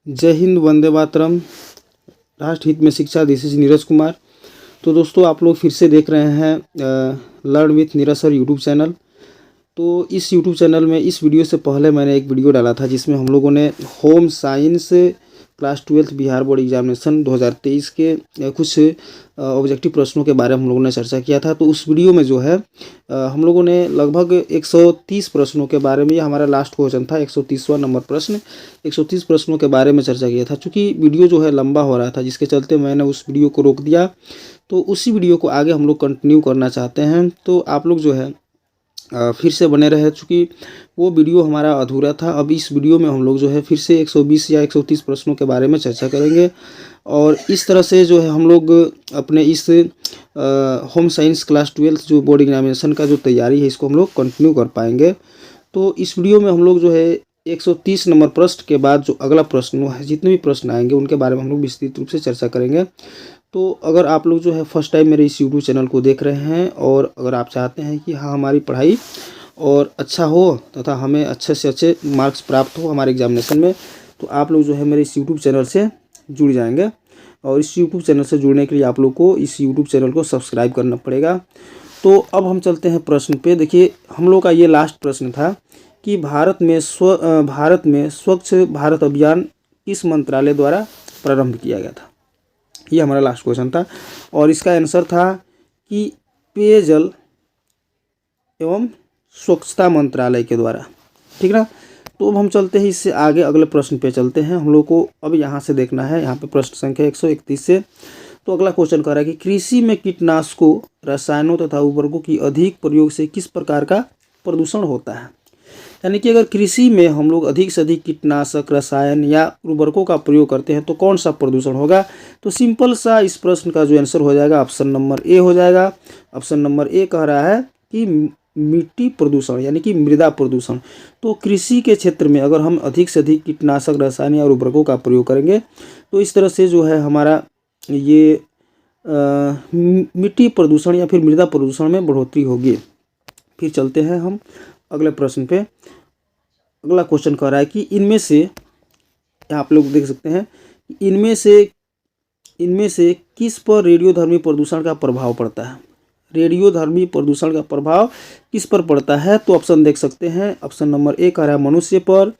जय हिंद, वंदे मातरम। राष्ट्र हित में शिक्षा, दिस इज नीरज कुमार। तो दोस्तों, आप लोग फिर से देख रहे हैं learn with Neeraj sir YouTube channel. तो इस यूट्यूब चैनल में इस वीडियो से पहले मैंने एक वीडियो डाला था जिसमें हम लोगों ने home science class 12 Bihar board examination 2023 के कुछ ऑब्जेक्टिव प्रश्नों के बारे में हम लोगों ने चर्चा किया था। तो उस वीडियो में जो है हम लोगों ने लगभग 130 प्रश्नों के बारे में, ये हमारा लास्ट क्वेश्चन था, 130वां नंबर प्रश्न, 130 प्रश्नों के बारे में चर्चा किया था। चूँकि वीडियो जो है लंबा हो रहा था, जिसके चलते मैंने उस वीडियो को रोक दिया। तो उसी वीडियो को आगे हम लोग कंटिन्यू करना चाहते हैं। तो आप लोग जो है फिर से बने रहे, चूँकि वो वीडियो हमारा अधूरा था। अब इस वीडियो में हम लोग जो है फिर से 120 या 130 प्रश्नों के बारे में चर्चा करेंगे और इस तरह से जो है हम लोग अपने इस होम साइंस क्लास 12 जो बोर्ड एग्जामिनेशन का जो तैयारी है, इसको हम लोग कंटिन्यू कर पाएंगे। तो इस वीडियो में हम लोग जो है 130 नंबर प्रश्न के बाद जो अगला प्रश्न है, जितने भी प्रश्न आएंगे उनके बारे में हम लोग विस्तृत रूप से चर्चा करेंगे। तो अगर आप लोग जो है फर्स्ट टाइम मेरे इस यूट्यूब चैनल को देख रहे हैं और अगर आप चाहते हैं कि हाँ, हमारी पढ़ाई और अच्छा हो तथा हमें अच्छे से अच्छे मार्क्स प्राप्त हो हमारे एग्जामिनेशन में, तो आप लोग जो है मेरे इस यूट्यूब चैनल से जुड़ जाएंगे। और इस यूट्यूब चैनल से जुड़ने के लिए आप लोग को इस यूट्यूब चैनल को सब्सक्राइब करना पड़ेगा। तो अब हम चलते हैं प्रश्न पे। देखिए, हम लोग का ये लास्ट प्रश्न था कि भारत में स्वच्छ भारत अभियान किस मंत्रालय द्वारा प्रारंभ किया गया था। ये हमारा लास्ट क्वेश्चन था और इसका आंसर था कि पेयजल एवं स्वच्छता मंत्रालय के द्वारा। ठीक ना। तो अब हम चलते हैं इससे आगे अगले प्रश्न पे चलते हैं। हम लोग को अब यहाँ से देखना है, यहाँ पे प्रश्न संख्या 131 से। तो अगला क्वेश्चन कह रहा है कि कृषि में कीटनाशकों, रसायनों तथा उर्वरकों की अधिक प्रयोग से किस प्रकार का प्रदूषण होता है। यानी कि अगर कृषि में हम लोग अधिक से अधिक कीटनाशक, रसायन या उर्वरकों का प्रयोग करते हैं तो कौन सा प्रदूषण होगा। तो सिंपल सा इस प्रश्न का जो आंसर हो जाएगा ऑप्शन नंबर ए हो जाएगा। ऑप्शन नंबर ए कह रहा है कि मिट्टी प्रदूषण यानी कि मृदा प्रदूषण। तो कृषि के क्षेत्र में अगर हम अधिक से अधिक कीटनाशक, रसायन या उर्वरकों का प्रयोग करेंगे तो इस तरह से जो है हमारा ये मिट्टी प्रदूषण या फिर मृदा प्रदूषण में बढ़ोतरी होगी। फिर चलते हैं हम अगले प्रश्न पे। अगला क्वेश्चन कह रहा है कि इनमें से, आप लोग देख सकते हैं, इनमें से किस पर रेडियोधर्मी प्रदूषण का प्रभाव पड़ता है। रेडियोधर्मी प्रदूषण का प्रभाव किस पर पड़ता है। तो ऑप्शन देख सकते हैं। ऑप्शन नंबर ए कह रहा है मनुष्य पर,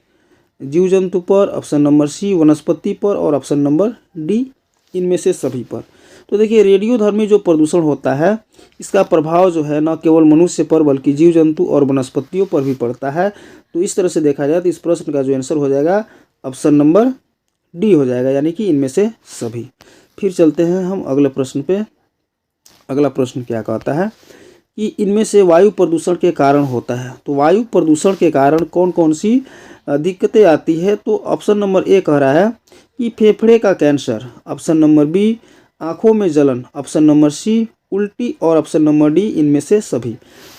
जीव जंतु पर, ऑप्शन नंबर सी वनस्पति पर और ऑप्शन नंबर डी इनमें से सभी पर। तो देखिए, रेडियोधर्मी जो प्रदूषण होता है इसका प्रभाव जो है न केवल मनुष्य पर बल्कि जीव जंतु और वनस्पतियों पर भी पड़ता है। तो इस तरह से देखा जाए तो इस प्रश्न का जो आंसर हो जाएगा ऑप्शन नंबर डी हो जाएगा, यानी कि इनमें से सभी। फिर चलते हैं हम अगले प्रश्न पे। अगला प्रश्न क्या कहता है कि इनमें से वायु प्रदूषण के कारण होता है। तो वायु प्रदूषण के कारण कौन कौन सी दिक्कतें आती है। तो ऑप्शन नंबर ए कह रहा है कि फेफड़े का कैंसर, ऑप्शन नंबर बी आँखों में जलन, ऑप्शन नंबर सी उल्टी और ऑप्शन नंबर डी इनमें से सभी।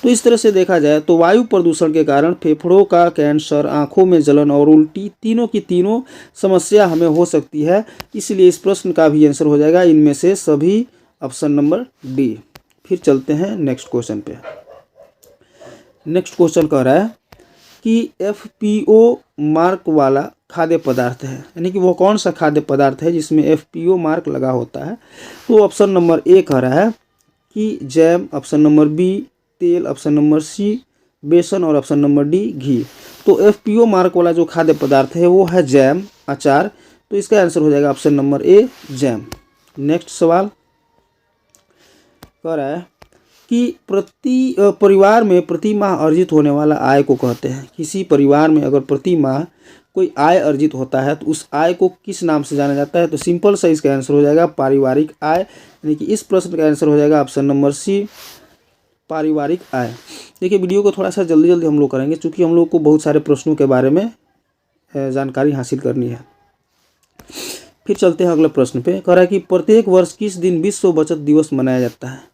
तो इस तरह से देखा जाए तो वायु प्रदूषण के कारण फेफड़ों का कैंसर, आँखों में जलन और उल्टी तीनों की तीनों समस्या हमें हो सकती है। इसलिए इस प्रश्न का भी आंसर हो जाएगा इनमें से सभी, ऑप्शन नंबर डी। फिर चलते हैं नेक्स्ट क्वेश्चन पे। नेक्स्ट क्वेश्चन कह रहा है कि FPO मार्क वाला खाद्य पदार्थ है, यानी कि वो कौन सा खाद्य पदार्थ है जिसमें FPO मार्क लगा होता है। तो ऑप्शन नंबर ए कह रहा है कि जैम, ऑप्शन नंबर बी तेल, ऑप्शन नंबर सी बेसन और ऑप्शन नंबर डी घी। तो FPO मार्क वाला जो खाद्य पदार्थ है वो है जैम, अचार। तो इसका आंसर हो जाएगा option number A jam. Next सवाल कह रहा है कि परिवार में प्रति माह अर्जित होने वाला आय को कहते हैं। किसी परिवार में अगर प्रति माह कोई आय अर्जित होता है तो उस आय को किस नाम से जाना जाता है। तो सिंपल सा इसका आंसर हो जाएगा पारिवारिक आय, यानी कि इस प्रश्न का आंसर हो जाएगा ऑप्शन नंबर सी पारिवारिक आय। देखिए, वीडियो को थोड़ा सा जल्दी जल्दी हम लोग करेंगे क्योंकि हम लोग को बहुत सारे प्रश्नों के बारे में जानकारी हासिल करनी है। फिर चलते हैं अगले प्रश्न पे। कह रहा है कि प्रत्येक वर्ष किस दिन विश्व बचत दिवस मनाया जाता है।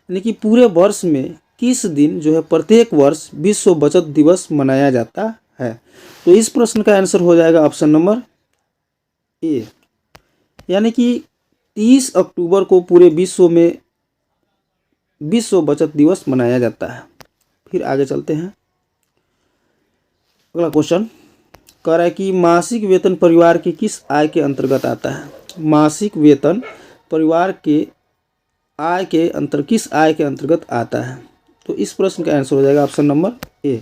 यानी कि पूरे वर्ष में किस दिन जो है प्रत्येक वर्ष विश्व बचत दिवस मनाया जाता है। तो इस प्रश्न का आंसर हो जाएगा ऑप्शन नंबर ए, यानी कि 30 अक्टूबर को पूरे विश्व में विश्व बचत दिवस मनाया जाता है। फिर आगे चलते हैं। अगला क्वेश्चन कह रहा है कि मासिक वेतन परिवार की किस आय के अंतर्गत आता है। मासिक वेतन परिवार के आय के किस आय के अंतर्गत आता है। तो इस प्रश्न का आंसर हो जाएगा ऑप्शन नंबर ए,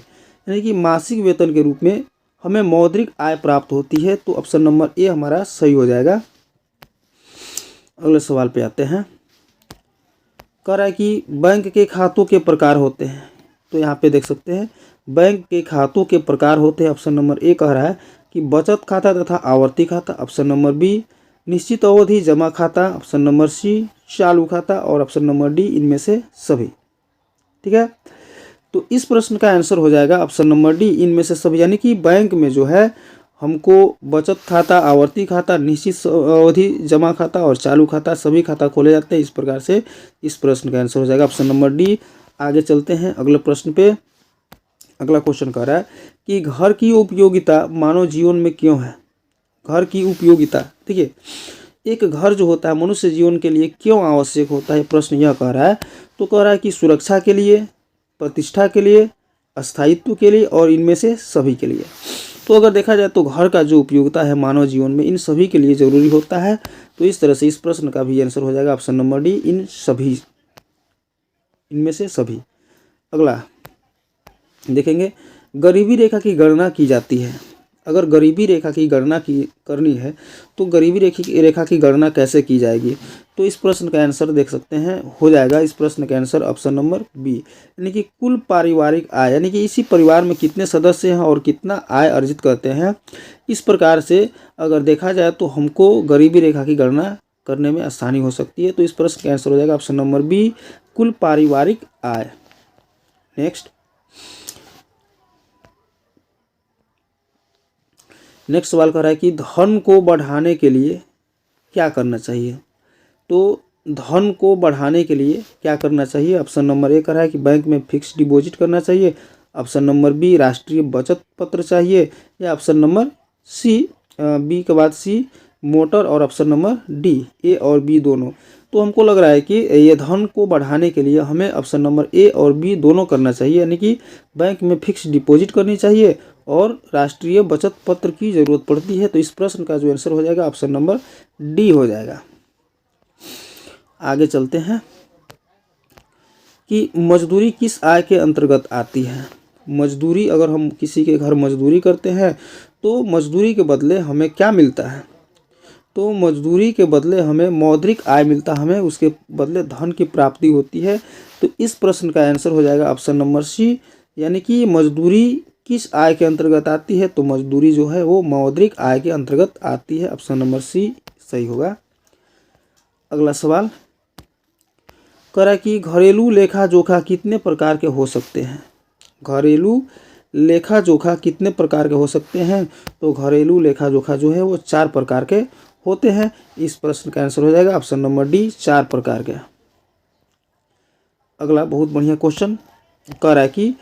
यानी कि मासिक वेतन के रूप में हमें मौद्रिक आय प्राप्त होती है। तो ऑप्शन नंबर ए हमारा सही हो जाएगा। अगले सवाल पे आते हैं। कह रहा है कि बैंक के खातों के प्रकार होते हैं। तो यहाँ पे देख सकते हैं बैंक के खातों के प्रकार होते हैं। ऑप्शन नंबर ए कह रहा है कि बचत खाता तथा आवर्ती खाता। ऑप्शन नंबर बी निश्चित अवधि जमा खाता। ऑप्शन नंबर सी चालू खाता। और ऑप्शन नंबर डी इनमें से सभी। ठीक है, तो इस प्रश्न का आंसर हो जाएगा ऑप्शन नंबर डी इनमें से सभी, यानी कि बैंक में जो है हमको बचत खाता, आवर्ती खाता, निश्चित अवधि जमा खाता और चालू खाता सभी खाता खोले जाते हैं। इस प्रकार से इस प्रश्न का आंसर हो जाएगा ऑप्शन नंबर डी। आगे चलते हैं अगले प्रश्न पे। अगला क्वेश्चन कह रहा है कि घर की उपयोगिता मानव जीवन में क्यों है। घर की उपयोगिता, ठीक है, एक घर जो होता है मनुष्य जीवन के लिए क्यों आवश्यक होता है, प्रश्न यह कह रहा है। तो कह रहा है कि सुरक्षा के लिए, प्रतिष्ठा के लिए, स्थायित्व के लिए और इनमें से सभी के लिए। तो अगर देखा जाए तो घर का जो उपयोगिता है मानव जीवन में इन सभी के लिए जरूरी होता है। तो इस तरह से इस प्रश्न का भी आंसर हो जाएगा ऑप्शन नंबर डी इन सभी, इनमें से सभी। अगला देखेंगे, गरीबी रेखा की गणना की जाती है। अगर गरीबी रेखा की गणना करनी है तो गरीबी रेखा की गणना कैसे की जाएगी। तो इस प्रश्न का आंसर देख सकते हैं हो जाएगा इस प्रश्न का आंसर ऑप्शन नंबर बी, यानी कि कुल पारिवारिक आय, यानी कि इसी परिवार में कितने सदस्य हैं और कितना आय अर्जित करते हैं। इस प्रकार से अगर देखा जाए तो हमको गरीबी रेखा की गणना करने में आसानी हो सकती है। तो इस प्रश्न का आंसर हो जाएगा ऑप्शन नंबर बी, कुल पारिवारिक आय। नेक्स्ट सवाल कर रहा है कि धन को बढ़ाने के लिए क्या करना चाहिए। तो धन को बढ़ाने के लिए क्या करना चाहिए। ऑप्शन नंबर ए कर रहा है कि बैंक में फिक्स डिपॉजिट करना चाहिए। ऑप्शन नंबर बी राष्ट्रीय बचत पत्र चाहिए। या ऑप्शन नंबर सी, बी के बाद सी मोटर। और ऑप्शन नंबर डी ए और बी दोनों। तो हमको लग रहा है कि ये धन को बढ़ाने के लिए हमें ऑप्शन नंबर ए और बी दोनों करना चाहिए, यानी कि बैंक में फिक्स डिपॉजिट करनी चाहिए और राष्ट्रीय बचत पत्र की जरूरत पड़ती है। तो इस प्रश्न का जो आंसर हो जाएगा ऑप्शन नंबर डी हो जाएगा। आगे चलते हैं कि मजदूरी किस आय के अंतर्गत आती है। मजदूरी, अगर हम किसी के घर मजदूरी करते हैं तो मजदूरी के बदले हमें क्या मिलता है। तो मजदूरी के बदले हमें मौद्रिक आय मिलता है, हमें उसके बदले धन की प्राप्ति होती है। तो इस प्रश्न का आंसर हो जाएगा ऑप्शन नंबर सी, यानी कि मजदूरी किस आय के अंतर्गत आती है। तो मजदूरी जो है वो मौद्रिक आय के अंतर्गत आती है। ऑप्शन नंबर सी सही होगा। अगला सवाल कह रहा है कि घरेलू लेखा जोखा कितने प्रकार के हो सकते हैं। घरेलू लेखा जोखा कितने प्रकार के हो सकते हैं। तो घरेलू लेखा जोखा जो है वो 4 प्रकार के होते हैं। इस प्रश्न का आंसर हो जाएगा ऑप्शन नंबर डी 4 प्रकार के। अगला बहुत बढ़िया क्वेश्चन कह रहा है कि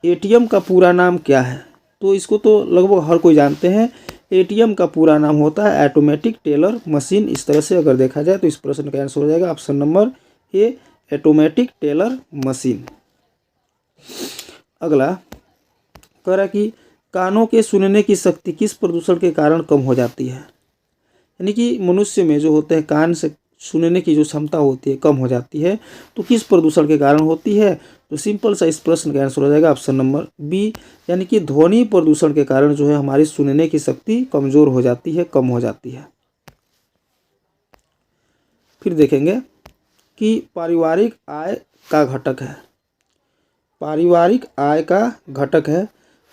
एटीएम का पूरा नाम क्या है। तो इसको तो लगभग हर कोई जानते हैं। एटीएम का पूरा नाम होता है ऑटोमेटिक टेलर मशीन। इस तरह से अगर देखा जाए तो इस प्रश्न का आंसर हो जाएगा option number A automatic teller machine. अगला कह रहा है कि कानों के सुनने की शक्ति किस प्रदूषण के कारण कम हो जाती है। यानी कि मनुष्य में जो होते हैं कान से सुनने की जो क्षमता होती है कम हो जाती है। तो किस प्रदूषण के कारण होती है। तो सिंपल सा इस प्रश्न का आंसर हो जाएगा ऑप्शन नंबर बी, यानी कि ध्वनि प्रदूषण के कारण जो है हमारी सुनने की शक्ति कमजोर हो जाती है, कम हो जाती है। फिर देखेंगे कि पारिवारिक आय का घटक है। पारिवारिक आय का घटक है।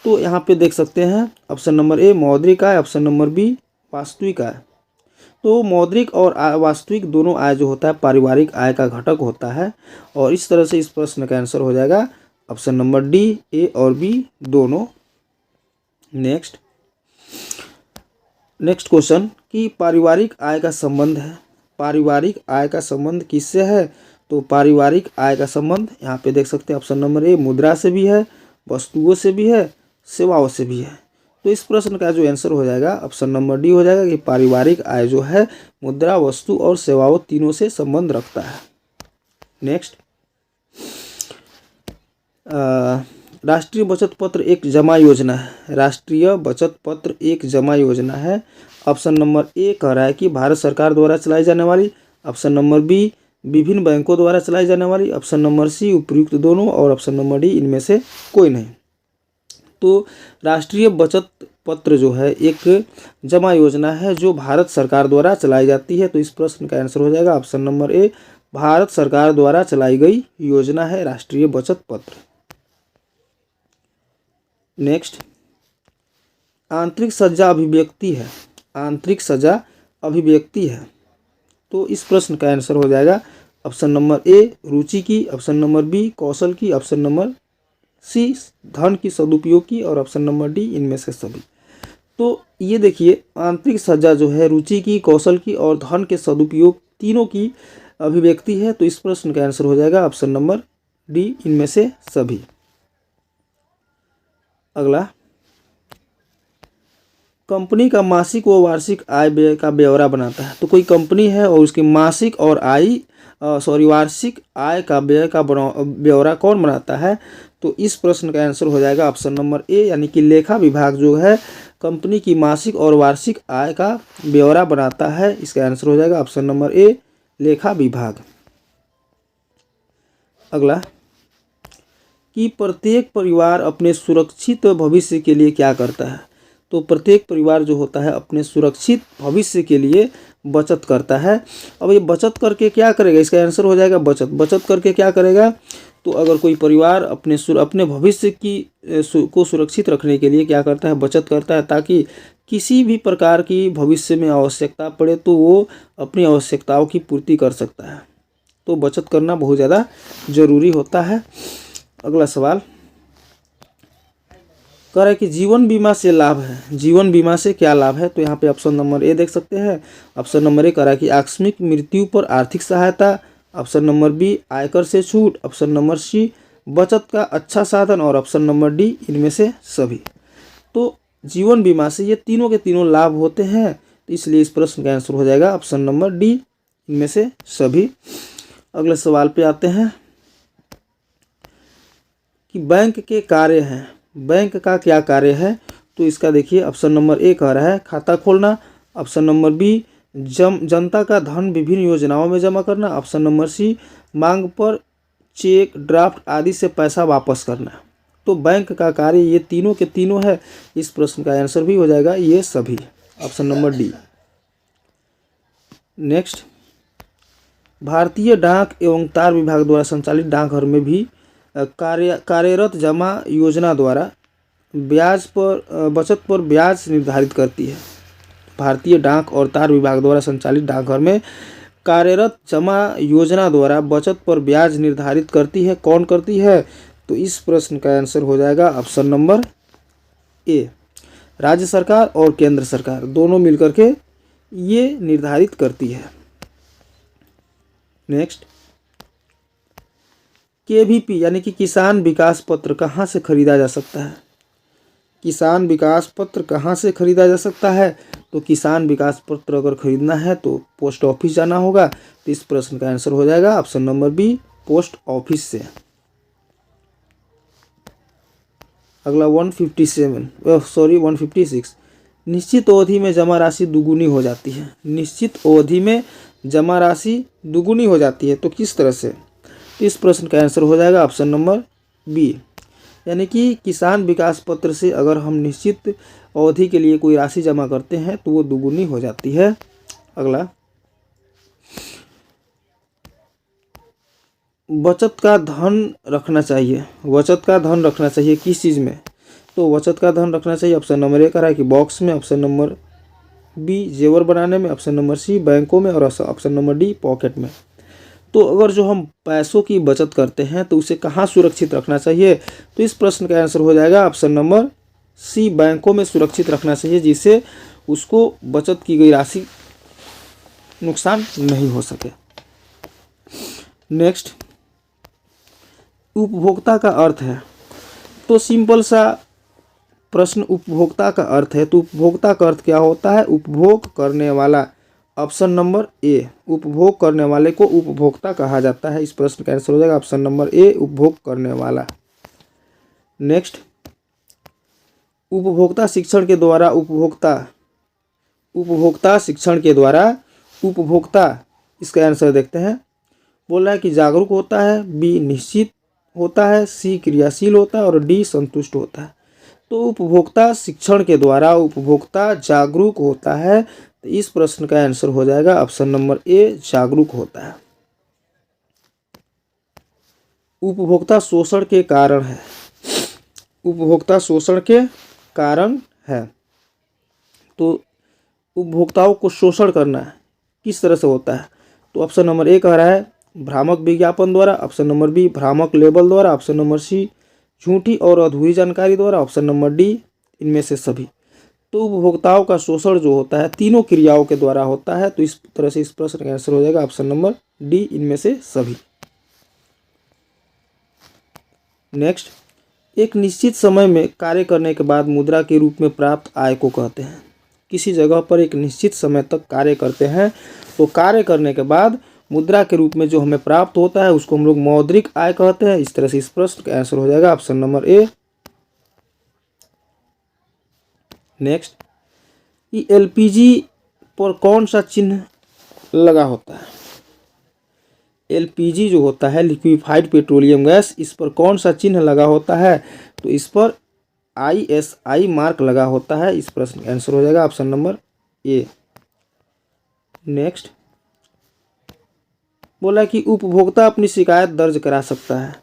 तो यहाँ पे देख सकते हैं ऑप्शन नंबर ए मौद्रिक आय, ऑप्शन नंबर बी वास्तविक आय। तो मौद्रिक और वास्तविक दोनों आय जो होता है पारिवारिक आय का घटक होता है। और इस तरह से इस प्रश्न का आंसर हो जाएगा ऑप्शन नंबर डी ए और बी दोनों। नेक्स्ट क्वेश्चन कि पारिवारिक आय का संबंध है। पारिवारिक आय का संबंध किससे है। तो पारिवारिक आय का संबंध यहाँ पे देख सकते हैं ऑप्शन नंबर ए मुद्रा से भी है, वस्तुओं से भी है, सेवाओं से भी है। तो इस प्रश्न का जो आंसर हो जाएगा ऑप्शन नंबर डी हो जाएगा कि पारिवारिक आय जो है मुद्रा, वस्तु और सेवाओं तीनों से संबंध रखता है। नेक्स्ट राष्ट्रीय बचत पत्र एक जमा योजना है। राष्ट्रीय बचत पत्र एक जमा योजना है। ऑप्शन नंबर ए कह रहा है कि भारत सरकार द्वारा चलाई जाने वाली। ऑप्शन नंबर बी विभिन्न बैंकों द्वारा चलाई जाने वाली। ऑप्शन नंबर सी उपयुक्त दोनों। और ऑप्शन नंबर डी इनमें से कोई नहीं। तो राष्ट्रीय बचत पत्र जो है एक जमा योजना है जो भारत सरकार द्वारा चलाई जाती है। तो इस प्रश्न का आंसर हो जाएगा ऑप्शन नंबर ए, भारत सरकार द्वारा चलाई गई योजना है राष्ट्रीय बचत पत्र। नेक्स्ट, आंतरिक सज्जा अभिव्यक्ति है। आंतरिक सज्जा अभिव्यक्ति है। तो इस प्रश्न का आंसर हो जाएगा ऑप्शन नंबर ए रुचि की, ऑप्शन नंबर बी कौशल की, ऑप्शन नंबर सी धन की सदुपयोग की और ऑप्शन नंबर डी इनमें से सभी। तो ये देखिए आंतरिक सज्जा जो है रुचि की, कौशल की और धन के सदुपयोग तीनों की अभिव्यक्ति है। तो इस प्रश्न का आंसर हो जाएगा ऑप्शन नंबर डी इनमें से सभी। अगला, कंपनी का मासिक व वार्षिक आय व्यय का ब्यौरा बनाता है। तो कोई कंपनी है और उसकी मासिक और वार्षिक आय का व्यय का ब्यौरा कौन बनाता है? तो इस प्रश्न का आंसर हो जाएगा ऑप्शन नंबर ए, यानी कि लेखा विभाग जो है कंपनी की मासिक और वार्षिक आय का ब्यौरा बनाता है। इसका आंसर हो जाएगा ऑप्शन नंबर ए, लेखा विभाग। अगला, कि प्रत्येक परिवार अपने सुरक्षित भविष्य के लिए क्या करता है? तो प्रत्येक परिवार जो होता है अपने सुरक्षित भविष्य के लिए बचत करता है। अब ये बचत करके क्या करेगा? इसका आंसर हो जाएगा बचत। बचत करके क्या करेगा? तो अगर कोई परिवार अपने भविष्य को सुरक्षित रखने के लिए क्या करता है? बचत करता है, ताकि किसी भी प्रकार की भविष्य में आवश्यकता पड़े तो वो अपनी आवश्यकताओं की पूर्ति कर सकता है। तो बचत करना बहुत ज़्यादा जरूरी होता है। अगला सवाल कह रहा है कि जीवन बीमा से लाभ है। जीवन बीमा से क्या लाभ है? तो यहाँ पे ऑप्शन नंबर ए देख सकते हैं। ऑप्शन नंबर ए कह रहा है कि आकस्मिक मृत्यु पर आर्थिक सहायता। ऑप्शन नंबर बी आयकर से छूट। ऑप्शन नंबर सी बचत का अच्छा साधन और ऑप्शन नंबर डी इनमें से सभी। तो जीवन बीमा से ये तीनों के तीनों लाभ होते हैं, तो इसलिए इस प्रश्न का आंसर हो जाएगा ऑप्शन नंबर डी इनमें से सभी। अगले सवाल पे आते हैं कि बैंक के कार्य हैं। बैंक का क्या कार्य है? तो इसका देखिए ऑप्शन नंबर ए कह रहा है खाता खोलना। ऑप्शन नंबर बी जनता का धन विभिन्न योजनाओं में जमा करना। ऑप्शन नंबर सी मांग पर चेक, ड्राफ्ट आदि से पैसा वापस करना। तो बैंक का कार्य ये तीनों के तीनों है। इस प्रश्न का आंसर भी हो जाएगा ये सभी, ऑप्शन नंबर डी। नेक्स्ट, भारतीय डाक एवं तार विभाग द्वारा संचालित डाकघर में भी कार्यरत जमा योजना द्वारा बचत पर ब्याज निर्धारित करती है। भारतीय डाक और तार विभाग द्वारा संचालित डाकघर में कार्यरत जमा योजना द्वारा बचत पर ब्याज निर्धारित करती है। कौन करती है? तो इस प्रश्न का आंसर हो जाएगा ऑप्शन नंबर ए, राज्य सरकार और केंद्र सरकार दोनों मिलकर के ये निर्धारित करती है। नेक्स्ट, केवीपी यानी कि किसान विकास पत्र कहाँ से खरीदा जा सकता है? किसान विकास पत्र कहाँ से खरीदा जा सकता है? तो किसान विकास पत्र अगर खरीदना है तो पोस्ट ऑफिस जाना होगा। तो इस प्रश्न का आंसर हो जाएगा option number B, post office से। अगला 156, निश्चित अवधि में जमा राशि दुगुनी हो जाती है। निश्चित अवधि में जमा राशि दुगुनी हो जाती है, तो किस तरह से? तो इस प्रश्न का आंसर हो जाएगा ऑप्शन नंबर बी, यानी कि किसान विकास पत्र से अगर हम निश्चित अवधि के लिए कोई राशि जमा करते हैं तो वो दुगुनी हो जाती है। अगला, बचत का धन रखना चाहिए। बचत का धन रखना चाहिए किस चीज़ में? तो बचत का धन रखना चाहिए ऑप्शन नंबर ए कह रहा है कि बॉक्स में। ऑप्शन नंबर बी जेवर बनाने में। ऑप्शन नंबर सी बैंकों में और ऑप्शन नंबर डी पॉकेट में। तो अगर जो हम पैसों की बचत करते हैं तो उसे कहाँ सुरक्षित रखना चाहिए? तो इस प्रश्न का आंसर हो जाएगा ऑप्शन नंबर सी, बैंकों में सुरक्षित रखना चाहिए, जिससे उसको बचत की गई राशि नुकसान नहीं हो सके। नेक्स्ट, उपभोक्ता का अर्थ है। तो सिंपल सा प्रश्न उपभोक्ता का अर्थ है। तो उपभोक्ता का अर्थ क्या होता है? उपभोग करने वाला। ऑप्शन नंबर ए, उपभोग करने वाले को उपभोक्ता कहा जाता है। इस प्रश्न का आंसर हो जाएगा ऑप्शन नंबर ए, उपभोग करने वाला। नेक्स्ट, उपभोक्ता शिक्षण के द्वारा उपभोक्ता शिक्षण के द्वारा उपभोक्ता, इसका आंसर देखते हैं। बोल रहा है कि जागरूक होता है, बी निश्चित होता है, सी क्रियाशील होता है और डी संतुष्ट होता है। तो उपभोक्ता शिक्षण के द्वारा उपभोक्ता जागरूक होता है, तो इस प्रश्न का आंसर हो जाएगा ऑप्शन नंबर ए, जागरूक होता है। उपभोक्ता शोषण के कारण है, उपभोक्ता शोषण के कारण है। तो उपभोक्ताओं को शोषण करना है किस तरह से होता है, तो ऑप्शन नंबर ए कह रहा है भ्रामक विज्ञापन द्वारा, ऑप्शन नंबर बी भ्रामक लेबल द्वारा, ऑप्शन नंबर सी झूठी और अधूरी जानकारी द्वारा, ऑप्शन नंबर डी इनमें से सभी। तो उपभोक्ताओं का शोषण जो होता है तीनों क्रियाओं के द्वारा होता है, तो इस तरह से इस प्रश्न का आंसर हो जाएगा ऑप्शन नंबर डी, इनमें से सभी। नेक्स्ट, एक निश्चित समय में कार्य करने के बाद मुद्रा के रूप में प्राप्त आय को कहते हैं। किसी जगह पर एक निश्चित समय तक कार्य करते हैं, तो कार्य करने के बाद मुद्रा के रूप में जो हमें प्राप्त होता है उसको हम लोग मौद्रिक आय कहते हैं। इस तरह से इस प्रश्न का आंसर हो जाएगा ऑप्शन नंबर ए। नेक्स्ट, ये एलपीजी पर कौन सा चिन्ह लगा होता है? एलपीजी जो होता है लिक्विफाइड पेट्रोलियम गैस, इस पर कौन सा चिन्ह लगा होता है? तो इस पर ISI मार्क लगा होता है। इस प्रश्न का आंसर हो जाएगा ऑप्शन नंबर ए। नेक्स्ट, बोला कि उपभोक्ता अपनी शिकायत दर्ज करा सकता है।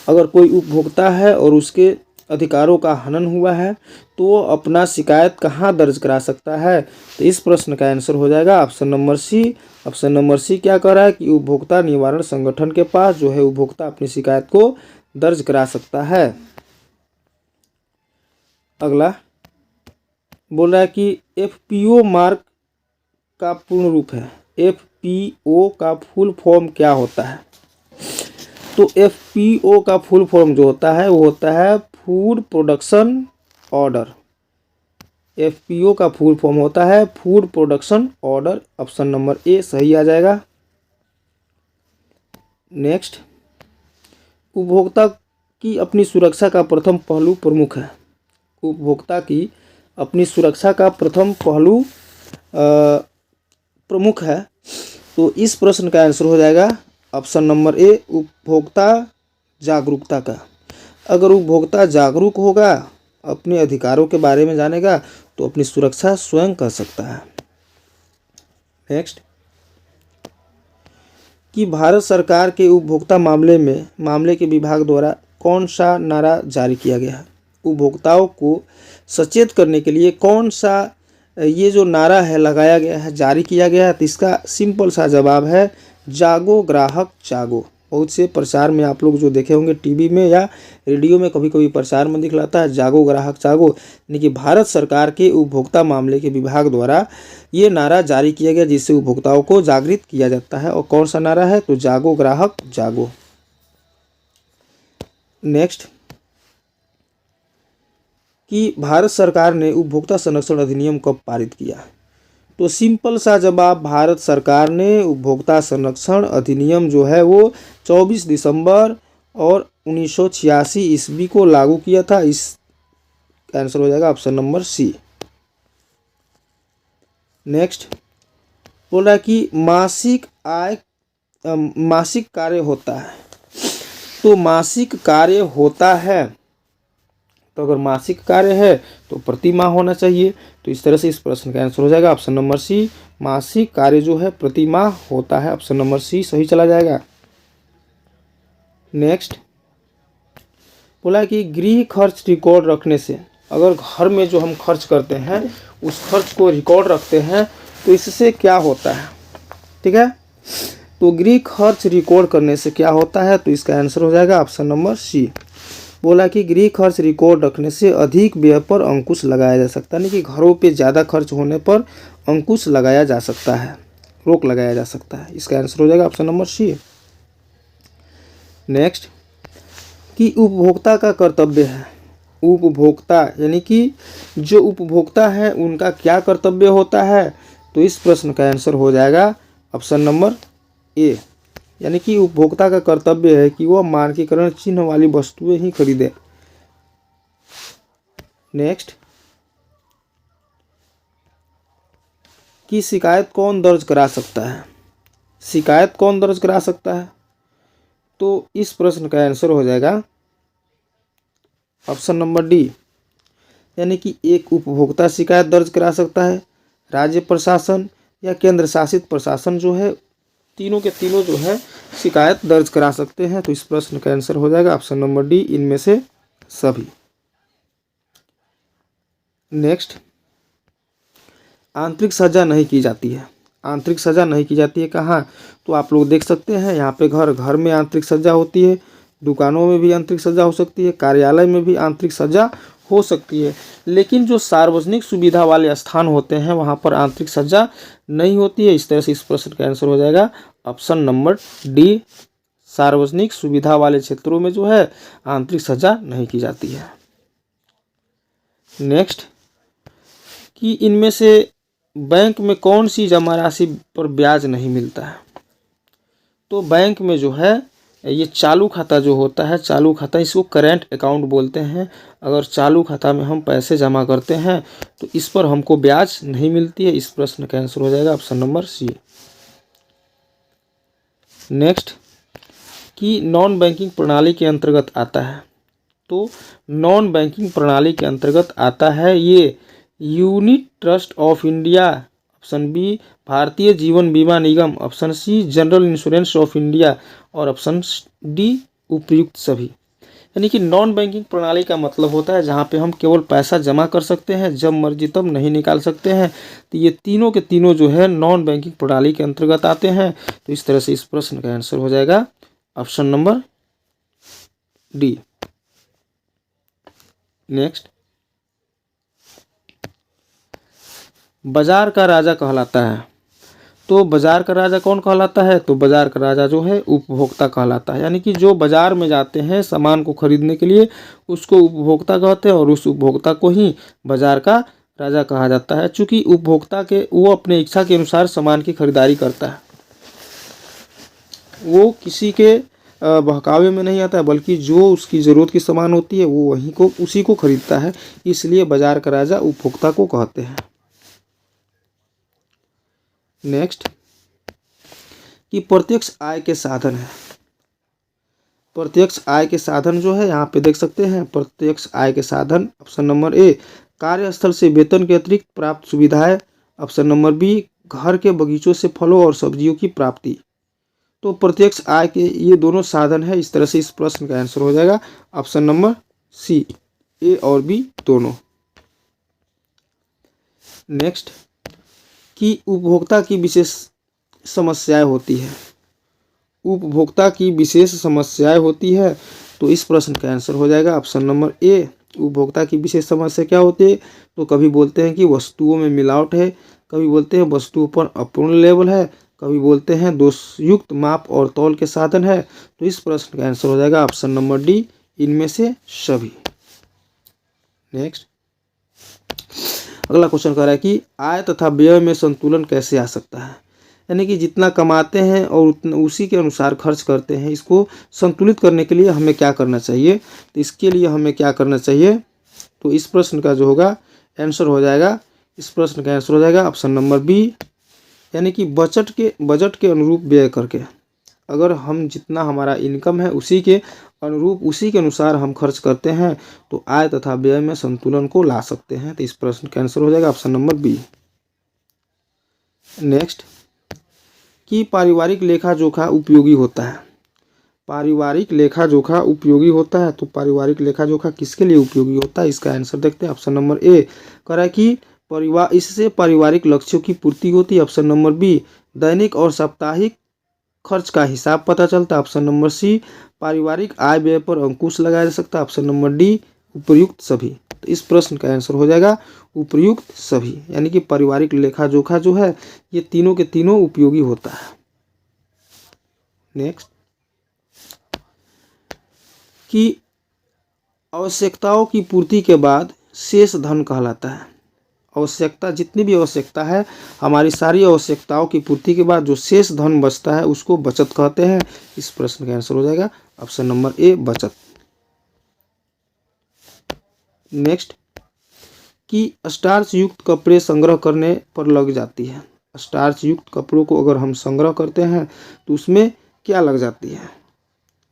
अगर कोई उपभोक्ता है और उसके अधिकारों का हनन हुआ है तो वो अपना शिकायत कहाँ दर्ज करा सकता है? तो इस प्रश्न का आंसर हो जाएगा option number C. Option number C क्या कह रहा है कि उपभोक्ता निवारण संगठन के पास जो है उपभोक्ता अपनी शिकायत को दर्ज करा सकता है। अगला बोल रहा है कि FPO मार्क का पूर्ण रूप है। FPO का फुल फॉर्म क्या होता है? तो FPO का फुल फॉर्म जो होता है वो होता है फूड प्रोडक्शन ऑर्डर। FPO का फुल फॉर्म होता है food production order. Option number A सही आ जाएगा। नेक्स्ट, उपभोक्ता की अपनी सुरक्षा का प्रथम पहलू प्रमुख है। उपभोक्ता की अपनी सुरक्षा का प्रथम पहलू प्रमुख है, तो इस प्रश्न का आंसर हो जाएगा ऑप्शन नंबर ए, उपभोक्ता जागरूकता का। अगर उपभोक्ता जागरूक होगा, अपने अधिकारों के बारे में जानेगा, तो अपनी सुरक्षा स्वयं कर सकता है। नेक्स्ट, कि भारत सरकार के उपभोक्ता मामले के विभाग द्वारा कौन सा नारा जारी किया गया है? उपभोक्ताओं को सचेत करने के लिए कौन सा ये जो नारा है लगाया गया है, जारी किया गया है? तो इसका सिंपल सा जवाब है जागो ग्राहक जागो। बहुत से प्रचार में आप लोग जो देखे होंगे टीवी में या रेडियो में कभी कभी प्रचार में दिखलाता है जागो ग्राहक जागो, यानी कि भारत सरकार के उपभोक्ता मामले के विभाग द्वारा ये नारा जारी किया गया जिससे उपभोक्ताओं को जागृत किया जाता है। और कौन सा नारा है? तो जागो ग्राहक जागो। नेक्स्ट, कि भारत सरकार ने उपभोक्ता संरक्षण अधिनियम कब पारित किया? तो सिंपल सा जवाब, भारत सरकार ने उपभोक्ता संरक्षण अधिनियम जो है वो 24 दिसंबर और 1986 ईस्वी को लागू किया था। इस आंसर हो जाएगा ऑप्शन नंबर सी। नेक्स्ट, बोल रहा है कि मासिक कार्य होता है। तो मासिक कार्य होता है, तो अगर मासिक कार्य है तो प्रति माह होना चाहिए। तो इस तरह से इस प्रश्न का आंसर हो जाएगा ऑप्शन नंबर सी, मासिक कार्य जो है प्रति माह होता है। ऑप्शन नंबर सी सही चला जाएगा। नेक्स्ट, बोला कि गृह खर्च रिकॉर्ड रखने से, अगर घर में जो हम खर्च करते हैं उस खर्च को रिकॉर्ड रखते हैं तो इससे क्या होता है? ठीक है, तो गृह खर्च रिकॉर्ड करने से क्या होता है? तो इसका आंसर हो जाएगा ऑप्शन नंबर सी। बोला कि गृह खर्च रिकॉर्ड रखने से अधिक व्यय पर अंकुश लगाया जा सकता है, यानी कि घरों पे ज़्यादा खर्च होने पर अंकुश लगाया जा सकता है, रोक लगाया जा सकता है। इसका आंसर हो जाएगा ऑप्शन नंबर सी। नेक्स्ट, कि उपभोक्ता का कर्तव्य है। उपभोक्ता यानी कि जो उपभोक्ता है उनका क्या कर्तव्य होता है? तो इस प्रश्न का आंसर हो जाएगा ऑप्शन नंबर ए, यानी कि उपभोक्ता का कर्तव्य है कि वह मानकीकरण चिन्ह वाली वस्तुएं ही खरीदे। नेक्स्ट, कि शिकायत कौन दर्ज करा सकता है? शिकायत कौन दर्ज करा सकता है? तो इस प्रश्न का आंसर हो जाएगा ऑप्शन नंबर डी, यानी कि एक उपभोक्ता शिकायत दर्ज करा सकता है, राज्य प्रशासन या केंद्र शासित प्रशासन जो है, तीनों के तीनों जो है शिकायत दर्ज करा सकते हैं। तो इस प्रश्न का आंसर हो जाएगा ऑप्शन नंबर डी, इनमें से सभी। नेक्स्ट, आंतरिक सजा नहीं की जाती है। आंतरिक सजा नहीं की जाती है कहाँ? तो आप लोग देख सकते हैं यहाँ पे घर घर में आंतरिक सजा होती है, दुकानों में भी आंतरिक सजा हो सकती है, कार्यालय में भी आंतरिक सजा हो सकती है, लेकिन जो सार्वजनिक सुविधा वाले स्थान होते हैं वहाँ पर आंतरिक सजा नहीं होती है। इस तरह से इस प्रश्न का आंसर हो जाएगा ऑप्शन नंबर डी, सार्वजनिक सुविधा वाले क्षेत्रों में जो है आंतरिक सजा नहीं की जाती है। नेक्स्ट, कि इनमें से बैंक में कौन सी जमा राशि पर ब्याज नहीं मिलता है? तो बैंक में जो है ये चालू खाता जो होता है, चालू खाता, इसको करेंट अकाउंट बोलते हैं। अगर चालू खाता में हम पैसे जमा करते हैं तो इस पर हमको ब्याज नहीं मिलती है। इस प्रश्न का आंसर हो जाएगा ऑप्शन नंबर सी। नेक्स्ट, कि नॉन बैंकिंग प्रणाली के अंतर्गत आता है। तो नॉन बैंकिंग प्रणाली के अंतर्गत आता है ये unit trust of India, option B भारतीय जीवन बीमा निगम, option C general insurance of India और ऑप्शन डी उपयुक्त सभी। यानी कि नॉन बैंकिंग प्रणाली का मतलब होता है जहाँ पे हम केवल पैसा जमा कर सकते हैं, जब मर्जी तब नहीं निकाल सकते हैं। तो ये तीनों के तीनों जो है नॉन बैंकिंग प्रणाली के अंतर्गत आते हैं। तो इस तरह से इस प्रश्न का आंसर हो जाएगा ऑप्शन नंबर डी। नेक्स्ट, बाजार का राजा कहलाता है। तो बाजार का राजा कौन कहलाता है? तो बाजार का राजा जो है उपभोक्ता कहलाता है, यानी कि जो बाजार में जाते हैं सामान को खरीदने के लिए उसको उपभोक्ता कहते हैं और उस उपभोक्ता को ही बाजार का राजा कहा जाता है। चूँकि उपभोक्ता के वो अपने इच्छा के अनुसार सामान की खरीदारी करता है, वो किसी के बहकावे में नहीं आता है, बल्कि जो उसकी ज़रूरत की सामान होती है वो वहीं को उसी को खरीदता है, इसलिए बाजार का राजा उपभोक्ता को कहते हैं। नेक्स्ट, कि प्रत्यक्ष आय के साधन है। प्रत्यक्ष आय के साधन जो है यहाँ पे देख सकते हैं, प्रत्यक्ष आय के साधन ऑप्शन नंबर ए कार्यस्थल से वेतन के अतिरिक्त प्राप्त सुविधाएं, ऑप्शन नंबर बी घर के बगीचों से फलों और सब्जियों की प्राप्ति। तो प्रत्यक्ष आय के ये दोनों साधन है। इस तरह से इस प्रश्न का आंसर हो जाएगा ऑप्शन नंबर सी, ए और बी दोनों। नेक्स्ट, कि उपभोक्ता की विशेष समस्याएं होती है। उपभोक्ता की विशेष समस्याएं होती है, तो इस प्रश्न का आंसर हो जाएगा ऑप्शन नंबर ए, उपभोक्ता की विशेष समस्या क्या होती है? तो कभी बोलते हैं कि वस्तुओं में मिलावट है, कभी बोलते हैं वस्तुओं पर अपूर्ण लेबल है, कभी बोलते हैं दोषयुक्त माप और तौल के साधन है। तो इस प्रश्न का आंसर हो जाएगा ऑप्शन नंबर डी, इनमें से सभी। नेक्स्ट, अगला क्वेश्चन कह रहा है कि आय तथा व्यय में संतुलन कैसे आ सकता है? यानी कि जितना कमाते हैं और उतना उसी के अनुसार खर्च करते हैं, इसको संतुलित करने के लिए हमें क्या करना चाहिए? तो इसके लिए हमें क्या करना चाहिए? तो इस प्रश्न का जो होगा आंसर हो जाएगा, इस प्रश्न का आंसर हो जाएगा ऑप्शन नंबर बी, यानी कि बजट के अनुरूप व्यय करके। अगर हम जितना हमारा इनकम है उसी के अनुरूप उसी के अनुसार हम खर्च करते हैं तो आय तथा व्यय में संतुलन को ला सकते हैं। तो इस प्रश्न का आंसर हो जाएगा ऑप्शन नंबर बी। नेक्स्ट, कि पारिवारिक लेखा जोखा उपयोगी होता है। पारिवारिक लेखा जोखा उपयोगी होता है, तो पारिवारिक लेखा जोखा किसके लिए उपयोगी होता है? इसका आंसर देखते हैं। ऑप्शन नंबर ए कह रहा है कि इससे पारिवारिक लक्ष्यों की पूर्ति होती है। ऑप्शन नंबर बी दैनिक और साप्ताहिक खर्च का हिसाब पता चलता है। ऑप्शन नंबर सी पारिवारिक आय व्यय पर अंकुश लगाया जा सकता है। ऑप्शन नंबर डी उपयुक्त सभी। तो इस प्रश्न का आंसर हो जाएगा उपयुक्त सभी, यानी कि पारिवारिक लेखा जोखा जो है ये तीनों के तीनों उपयोगी होता है। नेक्स्ट, कि आवश्यकताओं की पूर्ति के बाद शेष धन कहलाता है। आवश्यकता जितनी भी आवश्यकता है, हमारी सारी आवश्यकताओं की पूर्ति के बाद जो शेष धन बचता है उसको बचत कहते हैं। इस प्रश्न का आंसर हो जाएगा ऑप्शन नंबर ए बचत। नेक्स्ट, कि स्टार्च युक्त कपड़े संग्रह करने पर लग जाती है। स्टार्च युक्त कपड़ों को अगर हम संग्रह करते हैं तो उसमें क्या लग जाती है?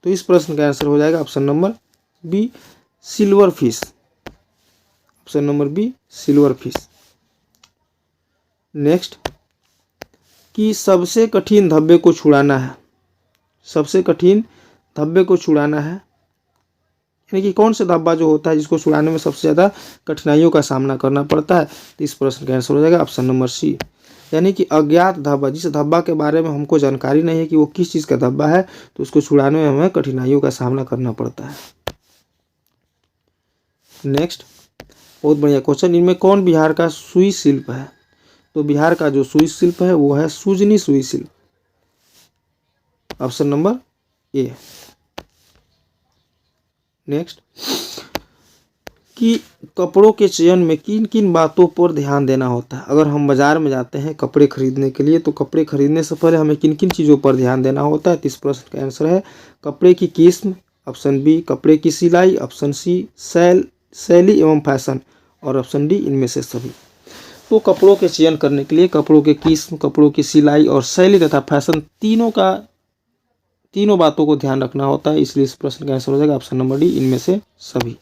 तो इस प्रश्न का आंसर हो जाएगा option number B, silver fish. Option number B, silver fish. Next, कि सबसे कठिन धब्बे को छुड़ाना है। सबसे कठिन धब्बे को छुड़ाना है, यानी कि कौन सा धब्बा जो होता है जिसको छुड़ाने में सबसे ज़्यादा कठिनाइयों का सामना करना पड़ता है? तो इस प्रश्न का आंसर हो जाएगा ऑप्शन नंबर सी, यानी कि अज्ञात धब्बा। जिस धब्बा के बारे में हमको जानकारी नहीं है कि वो किस चीज़ का धब्बा है, तो उसको छुड़ाने में हमें कठिनाइयों का सामना करना पड़ता है। नेक्स्ट, बहुत बढ़िया क्वेश्चन, इनमें कौन बिहार का सुई शिल्प है? तो बिहार का जो सुई शिल्प है वो है सुजनी सुई शिल्प। Option number A. नेक्स्ट, कि कपड़ों के चयन में किन किन बातों पर ध्यान देना होता है? अगर हम बाजार में जाते हैं कपड़े खरीदने के लिए, तो कपड़े खरीदने से पहले हमें किन किन चीज़ों पर ध्यान देना होता है? तो इस प्रश्न का आंसर है कपड़े की किस्म, ऑप्शन बी कपड़े की सिलाई, ऑप्शन सी शैली एवं फैशन, और ऑप्शन डी इनमें से सभी। तो कपड़ों के चयन करने के लिए कपड़ों के किस्म, कपड़ों की सिलाई और शैली तथा फैशन तीनों बातों को ध्यान रखना होता है, इसलिए इस प्रश्न का आंसर हो जाएगा ऑप्शन नंबर डी, इनमें से सभी।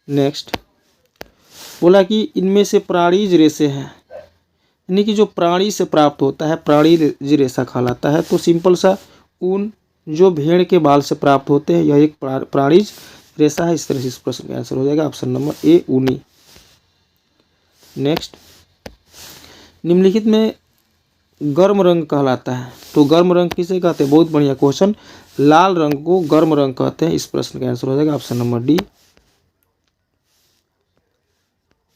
नेक्स्ट, बोला कि इनमें से प्राणीज रेशे हैं, यानी कि जो प्राणी से प्राप्त होता है प्राणीज रेशा कहलाता है। तो सिंपल सा ऊन जो भेड़ के बाल से प्राप्त होते हैं, यह एक प्राणीज रेशा है। इस तरह से इस प्रश्न का आंसर हो जाएगा ऑप्शन नंबर ए, ऊनी। नेक्स्ट, निम्नलिखित में गर्म रंग कहलाता है, तो गर्म रंग किसे कहते हैं? बहुत बढ़िया क्वेश्चन, लाल रंग को गर्म रंग कहते हैं। इस प्रश्न का आंसर हो जाएगा ऑप्शन नंबर डी।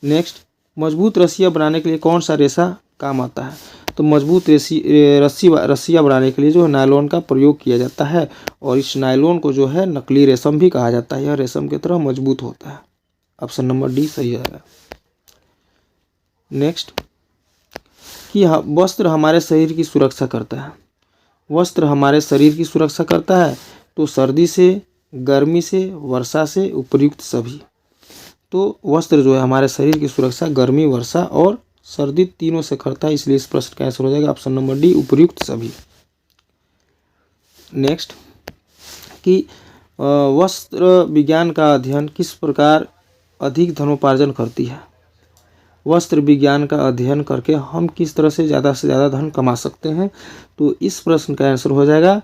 नेक्स्ट, मजबूत रस्सियाँ बनाने के लिए कौन सा रेशा काम आता है? तो मजबूत रस्सियाँ बनाने के लिए जो है नायलॉन का प्रयोग किया जाता है, और इस नायलॉन को जो है नकली रेशम भी कहा जाता है। यह रेशम की तरह मजबूत होता है। ऑप्शन नंबर डी सही है। नेक्स्ट, कि वस्त्र हमारे शरीर की सुरक्षा करता है। वस्त्र हमारे शरीर की सुरक्षा करता है, तो सर्दी से, गर्मी से, वर्षा से, उपर्युक्त सभी। तो वस्त्र जो है हमारे शरीर की सुरक्षा गर्मी, वर्षा और सर्दी तीनों से करता है, इसलिए इस प्रश्न का आंसर हो जाएगा ऑप्शन नंबर डी, उपर्युक्त सभी। नेक्स्ट, कि वस्त्र विज्ञान का अध्ययन किस प्रकार अधिक धनोपार्जन करती है? वस्त्र विज्ञान का अध्ययन करके हम किस तरह से ज़्यादा धन कमा सकते हैं? तो इस प्रश्न का आंसर हो जाएगा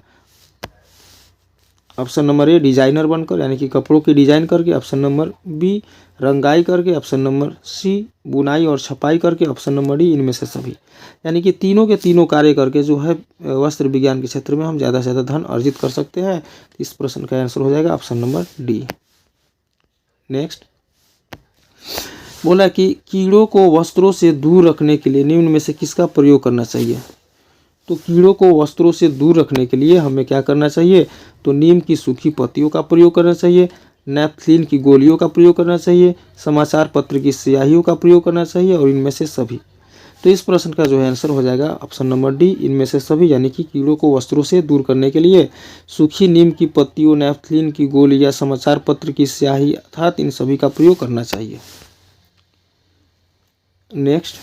ऑप्शन नंबर ए, डिजाइनर बनकर, यानी कि कपड़ों की डिजाइन करके। ऑप्शन नंबर बी, रंगाई करके। ऑप्शन नंबर सी, बुनाई और छपाई करके। ऑप्शन नंबर डी, इनमें से सभी। यानी कि तीनों के तीनों कार्य करके जो है वस्त्र विज्ञान के क्षेत्र में हम ज़्यादा से ज़्यादा धन अर्जित कर सकते हैं। इस प्रश्न का आंसर हो जाएगा ऑप्शन नंबर डी। नेक्स्ट, बोला कि कीड़ों को वस्त्रों से दूर रखने के लिए निम्न में से किसका प्रयोग करना चाहिए? तो कीड़ों को वस्त्रों से दूर रखने के लिए हमें क्या करना चाहिए? तो नीम की सूखी पत्तियों का प्रयोग करना चाहिए, नैपथलीन की गोलियों का प्रयोग करना चाहिए, समाचार पत्र की स्याहियों का प्रयोग करना चाहिए, और इनमें से सभी। तो इस प्रश्न का जो है आंसर हो जाएगा ऑप्शन नंबर डी, इनमें से सभी। यानी कि कीड़ों को वस्त्रों से दूर करने के लिए सूखी नीम की पत्तियों, नैपथलीन की गोली या समाचार पत्र की स्याही अर्थात इन सभी का प्रयोग करना चाहिए। नेक्स्ट,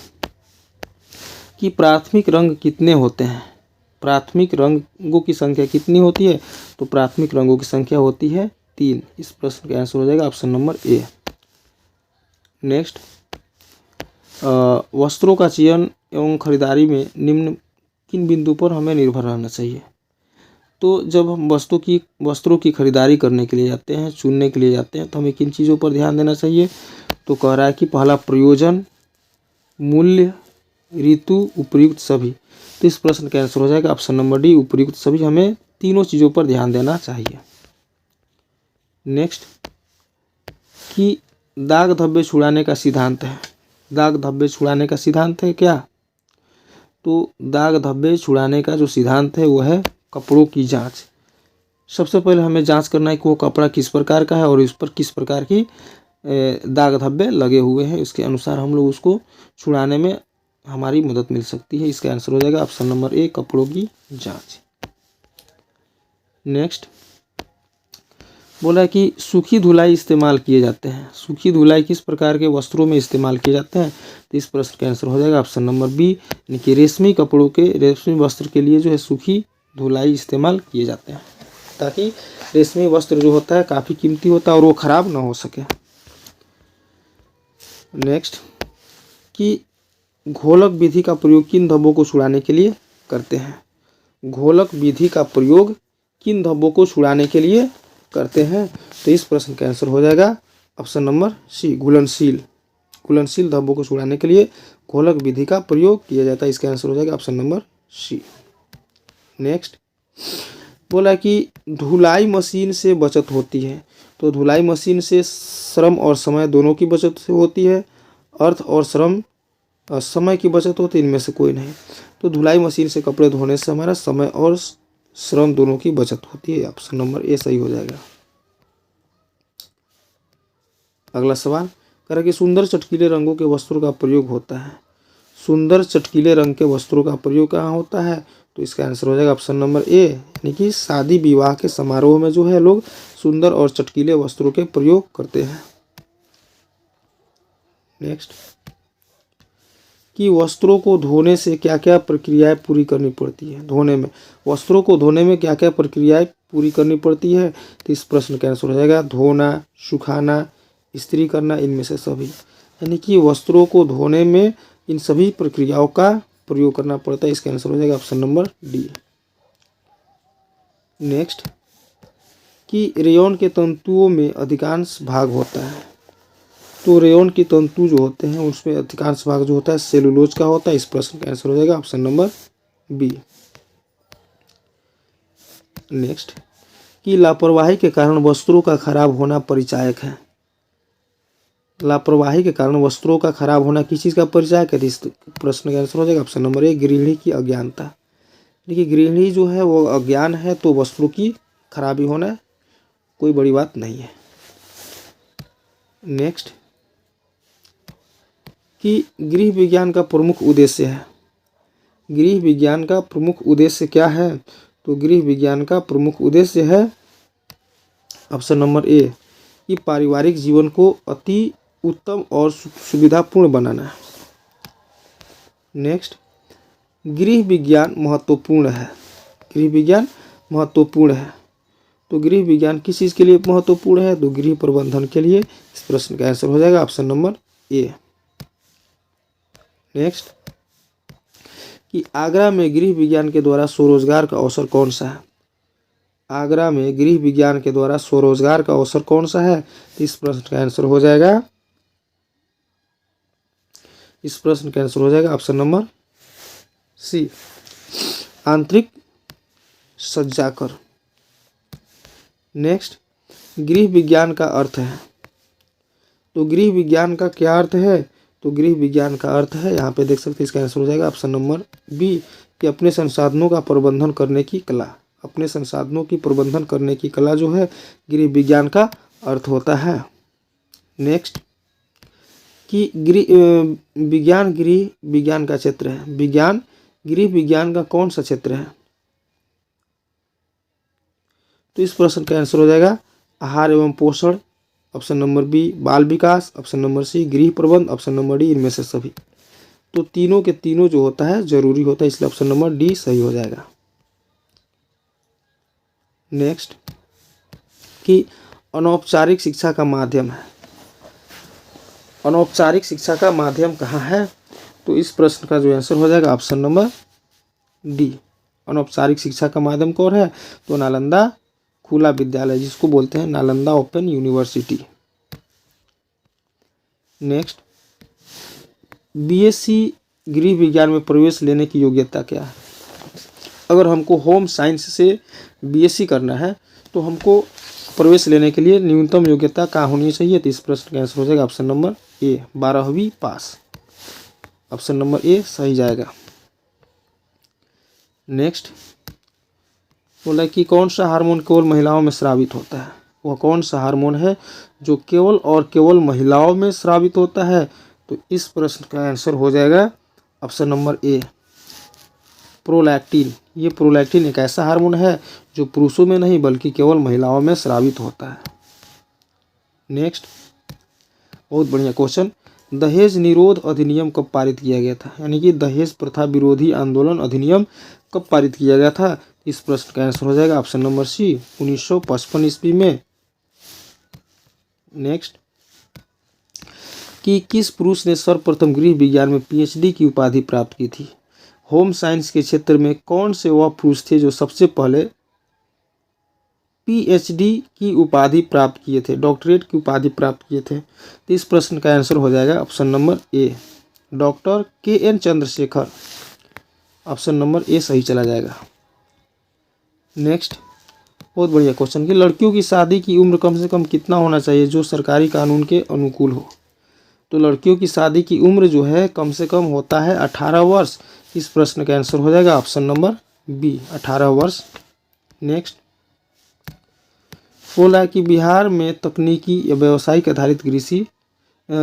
कि प्राथमिक रंग कितने होते हैं? प्राथमिक रंगों की संख्या कितनी होती है? तो प्राथमिक रंगों की संख्या होती है 3। इस प्रश्न का आंसर हो जाएगा ऑप्शन नंबर ए। नेक्स्ट, वस्त्रों का चयन एवं खरीदारी में निम्न किन बिंदु पर हमें निर्भर रहना चाहिए? तो जब हम वस्त्रों की खरीदारी करने के लिए जाते हैं, चुनने के लिए जाते हैं, तो हमें किन चीज़ों पर ध्यान देना चाहिए? तो कह रहा है कि पहला प्रयोजन, मूल्य, ऋतु, उपयुक्त सभी। तो इस प्रश्न का आंसर हो जाएगा ऑप्शन नंबर डी, उपयुक्त सभी। हमें तीनों चीज़ों पर ध्यान देना चाहिए। नेक्स्ट, कि दाग धब्बे छुड़ाने का सिद्धांत है। दाग धब्बे छुड़ाने का सिद्धांत है क्या? तो दाग धब्बे छुड़ाने का जो सिद्धांत है वो है कपड़ों की जांच। सबसे पहले हमें जांच करना है कि वो कपड़ा किस प्रकार का है और इस पर किस प्रकार की दाग धब्बे लगे हुए हैं। इसके अनुसार हम लोग उसको छुड़ाने में हमारी मदद मिल सकती है। इसका आंसर हो जाएगा ऑप्शन नंबर ए, कपड़ों की जांच। नेक्स्ट, बोला है कि सूखी धुलाई इस्तेमाल किए जाते हैं। सूखी धुलाई किस प्रकार के वस्त्रों में इस्तेमाल किए जाते हैं? तो इस प्रश्न का आंसर हो जाएगा ऑप्शन नंबर बी, यानी कि रेशमी कपड़ों के, रेशमी वस्त्र के लिए जो है सूखी धुलाई इस्तेमाल किए जाते हैं, ताकि रेशमी वस्त्र जो होता है काफ़ी कीमती होता है और वो खराब ना हो सके। नेक्स्ट, कि घोलक विधि का प्रयोग किन धब्बों को छुड़ाने के लिए करते हैं? घोलक विधि का प्रयोग किन धब्बों को छुड़ाने के लिए करते हैं? तो इस प्रश्न का आंसर हो जाएगा ऑप्शन नंबर सी, घुलनशील। घुलनशील धब्बों को छुड़ाने के लिए घोलक विधि का प्रयोग किया जाता है। इसका आंसर हो जाएगा ऑप्शन नंबर सी। नेक्स्ट, बोला कि धुलाई मशीन से बचत होती है। तो धुलाई मशीन से श्रम और समय दोनों की बचत होती है। अर्थ और श्रम समय की बचत होती है, इनमें से कोई नहीं। तो धुलाई मशीन से कपड़े धोने से हमारा समय और श्रम दोनों की बचत होती है। ऑप्शन नंबर ए सही हो जाएगा। अगला सवाल कह रहा है कि सुंदर चटकीले रंगों के वस्त्रों का प्रयोग होता है। सुंदर चटकीले रंग के वस्त्रों का प्रयोग कहाँ होता है? तो इसका आंसर हो जाएगा ऑप्शन नंबर ए, यानी कि शादी विवाह के समारोह में जो है लोग सुंदर और चटकीले वस्त्रों के प्रयोग करते हैं। नेक्स्ट, कि वस्त्रों को धोने से क्या क्या प्रक्रियाएं पूरी करनी पड़ती है? धोने में, वस्त्रों को धोने में क्या क्या प्रक्रियाएं पूरी करनी पड़ती है? तो इस प्रश्न का आंसर हो जाएगा धोना, सुखाना, इस्त्री करना, इनमें से सभी। यानी कि वस्त्रों को धोने में इन सभी प्रक्रियाओं का प्रयोग करना पड़ता है। इसका आंसर हो जाएगा ऑप्शन नंबर डी। नेक्स्ट, कि रेयॉन के तंतुओं में अधिकांश भाग होता है। तो रेयॉन के तंतु जो होते हैं उसमें अधिकांश भाग जो होता है सेलुलोज का होता है। इस प्रश्न का आंसर हो जाएगा ऑप्शन नंबर बी। नेक्स्ट, कि लापरवाही के कारण वस्त्रों का खराब होना परिचायक है। लापरवाही के कारण वस्त्रों का खराब होना किस चीज़ का परिचायक है? इस प्रश्न का आंसर हो जाएगा ऑप्शन नंबर ए, गृहिणी की अज्ञानता। देखिए गृहिणी जो है वो अज्ञान है, तो वस्त्रों की खराबी होना कोई बड़ी बात नहीं है। नेक्स्ट, कि गृह विज्ञान का प्रमुख उद्देश्य है। गृह विज्ञान का प्रमुख उद्देश्य क्या है? तो गृह विज्ञान का प्रमुख उद्देश्य है ऑप्शन नंबर ए, कि पारिवारिक जीवन को अति उत्तम और सुविधापूर्ण बनाना है। नेक्स्ट, गृह विज्ञान महत्वपूर्ण है। गृह विज्ञान महत्वपूर्ण है, तो गृह विज्ञान किस चीज़ के लिए महत्वपूर्ण है? तो गृह प्रबंधन के लिए। इस प्रश्न का आंसर हो जाएगा ऑप्शन नंबर ए। नेक्स्ट, कि आगरा में गृह विज्ञान के द्वारा स्वरोजगार का अवसर कौन सा है? आगरा में गृह विज्ञान के द्वारा स्वरोजगार का अवसर कौन सा है? तो इस प्रश्न का आंसर हो जाएगा ऑप्शन नंबर सी, आंतरिक सज्जाकर। नेक्स्ट, गृह विज्ञान का अर्थ है। तो गृह विज्ञान का क्या अर्थ है? तो गृह विज्ञान का अर्थ है, यहाँ पे देख सकते हैं, इसका आंसर हो जाएगा ऑप्शन नंबर बी, कि अपने संसाधनों का प्रबंधन करने की कला। अपने संसाधनों की प्रबंधन करने की कला जो है गृह विज्ञान का अर्थ होता है। नेक्स्ट, कि विज्ञान गृह विज्ञान का क्षेत्र है। विज्ञान गृह विज्ञान का कौन सा क्षेत्र है? तो इस प्रश्न का आंसर हो जाएगा आहार एवं पोषण, ऑप्शन नंबर बी, बाल विकास, ऑप्शन नंबर सी, गृह प्रबंध, ऑप्शन नंबर डी, इनमें से सभी। तो तीनों के तीनों जो होता है जरूरी होता है, इसलिए ऑप्शन नंबर डी सही हो जाएगा। नेक्स्ट, कि अनौपचारिक शिक्षा का माध्यम है। अनौपचारिक शिक्षा का माध्यम कहाँ है? तो इस प्रश्न का जो आंसर हो जाएगा ऑप्शन नंबर डी, अनौपचारिक शिक्षा का माध्यम कौन है? तो नालंदा खुला विद्यालय, जिसको बोलते हैं Nalanda open university. Next, BSc गृह विज्ञान में प्रवेश लेने की योग्यता क्या है? अगर हमको होम साइंस से बीएससी करना है तो हमको प्रवेश लेने के लिए न्यूनतम योग्यता क्या होनी चाहिए? तो इस प्रश्न का आंसर हो जाएगा ऑप्शन नंबर ए, 12वीं पास। ऑप्शन नंबर ए सही जाएगा। नेक्स्ट, बोला कि कौन सा हार्मोन केवल महिलाओं में स्रावित होता है? वह कौन सा हार्मोन है जो केवल और केवल महिलाओं में स्रावित होता है? तो इस प्रश्न का आंसर हो जाएगा ऑप्शन नंबर ए, प्रोलैक्टिन। ये प्रोलैक्टिन एक ऐसा हार्मोन है जो पुरुषों में नहीं बल्कि केवल महिलाओं में स्रावित होता है। नेक्स्ट, बहुत बढ़िया क्वेश्चन, दहेज निरोध अधिनियम कब पारित किया गया था? यानी कि दहेज प्रथा विरोधी आंदोलन अधिनियम कब पारित किया गया था? इस प्रश्न का आंसर हो जाएगा ऑप्शन नंबर सी, 1955 ईस्वी में। नेक्स्ट, कि किस पुरुष ने सर्वप्रथम गृह विज्ञान में पीएचडी की उपाधि प्राप्त की थी? होम साइंस के क्षेत्र में कौन से वह पुरुष थे जो सबसे पहले पीएचडी की उपाधि प्राप्त किए थे, डॉक्टरेट की उपाधि प्राप्त किए थे? तो इस प्रश्न का आंसर हो जाएगा option number A, doctor K. N.. Chandrashekhar. Option number A सही चला जाएगा। नेक्स्ट, बहुत बढ़िया क्वेश्चन, कि लड़कियों की शादी की उम्र कम से कम कितना होना चाहिए जो सरकारी कानून के अनुकूल हो? तो लड़कियों की शादी की उम्र जो है कम से कम होता है 18 वर्ष। इस प्रश्न का आंसर हो जाएगा ऑप्शन नंबर बी, 18 वर्ष। नेक्स्ट, बोला कि बिहार में तकनीकी या व्यावसायिक आधारित